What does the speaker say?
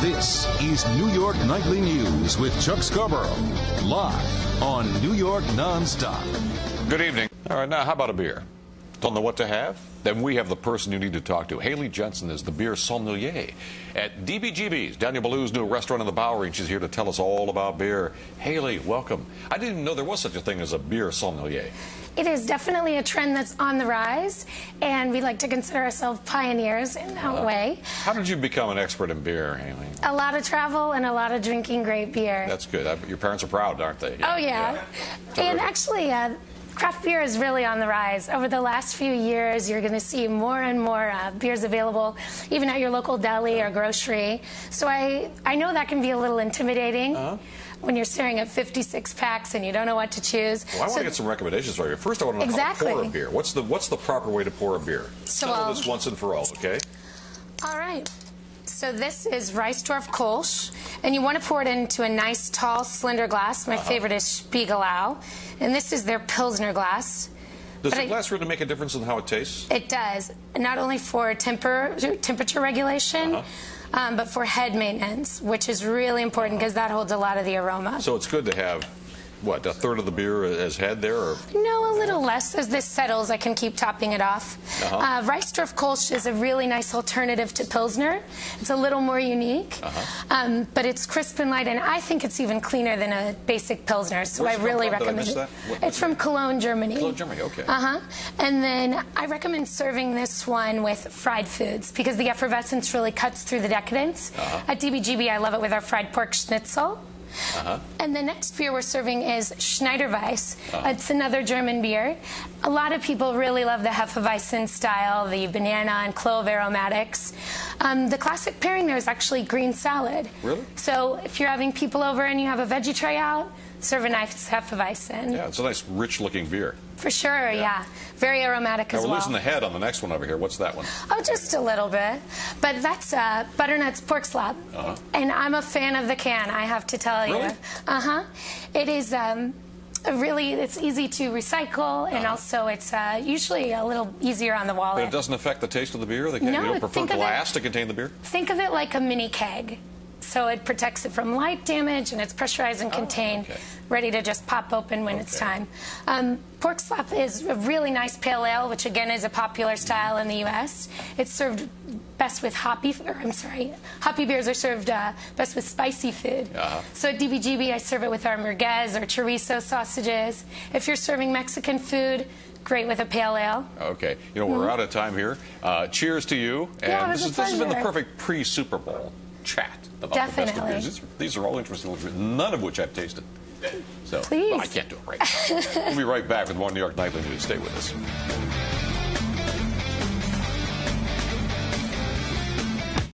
This is New York Nightly News with Chuck Scarborough, live on New York Nonstop. Good evening. All right, now how about a beer? Don't know what to have? Then we have the person you need to talk to. Haley Jensen is the beer sommelier at DBGB's, Daniel Ballou's new restaurant in the Bowery, and she's here to tell us all about beer. Haley, welcome. I didn't even know there was such a thing as a beer sommelier. It is definitely a trend that's on the rise, and we like to consider ourselves pioneers in that way. How did you become an expert in beer, Haley? A lot of travel and a lot of drinking great beer. That's good. Your parents are proud, aren't they? Oh, yeah. And actually, craft beer is really on the rise. Over the last few years, you're going to see more and more beers available, even at your local deli or grocery. So I know that can be a little intimidating. When you're staring at 56 packs and you don't know what to choose. Well, I want to get some recommendations for you. First, I want to know how to pour a beer. What's the proper way to pour a beer? Tell this once and for all, okay? All right. So this is Reisdorf Kolsch, and you want to pour it into a nice, tall, slender glass. My favorite is Spiegelau, and this is their Pilsner glass. Does the glass really make a difference in how it tastes? It does, not only for temperature regulation, but for head maintenance, which is really important because that holds a lot of the aroma. So it's good to have, what, a third of the beer as head there? Or? No, a little less. As this settles, I can keep topping it off. Reisdorf Kolsch is a really nice alternative to Pilsner. It's a little more unique, but it's crisp and light, and I think it's even cleaner than a basic Pilsner, so I really recommend it. It's from Cologne, Germany. Cologne, Germany, okay. And then I recommend serving this one with fried foods because the effervescence really cuts through the decadence. At DBGB, I love it with our fried pork schnitzel. And the next beer we're serving is Schneiderweiss. It's another German beer. A lot of people really love the Hefeweizen style, the banana and clove aromatics. The classic pairing there is actually green salad. Really? So if you're having people over and you have a veggie tray out, serve a nice Hefeweizen. Yeah, it's a nice, rich-looking beer. For sure, yeah. Very aromatic as well. We're losing the head on the next one over here. What's that one? Oh, just a little bit. But that's Butternut's Pork Slab. And I'm a fan of the can, I have to tell you. Really? It is it's easy to recycle, and also it's usually a little easier on the wallet. But it doesn't affect the taste of the beer? You No, don't prefer glass to contain the beer? Think of it like a mini keg. So it protects it from light damage, and it's pressurized and contained, ready to just pop open when it's time. Pork slap is a really nice pale ale, which again is a popular style in the U.S. It's served best with hoppy beers are served best with spicy food. So at DBGB, I serve it with our merguez or chorizo sausages. If you're serving Mexican food, great with a pale ale. Okay. You know, we're out of time here. Cheers to you. And yeah, this has been the perfect pre-Super Bowl chat about the best of beers. These are all interesting, none of which I've tasted. So, Please. Well, I can't do it right now. We'll be right back with more New York Nightly News. Stay with us.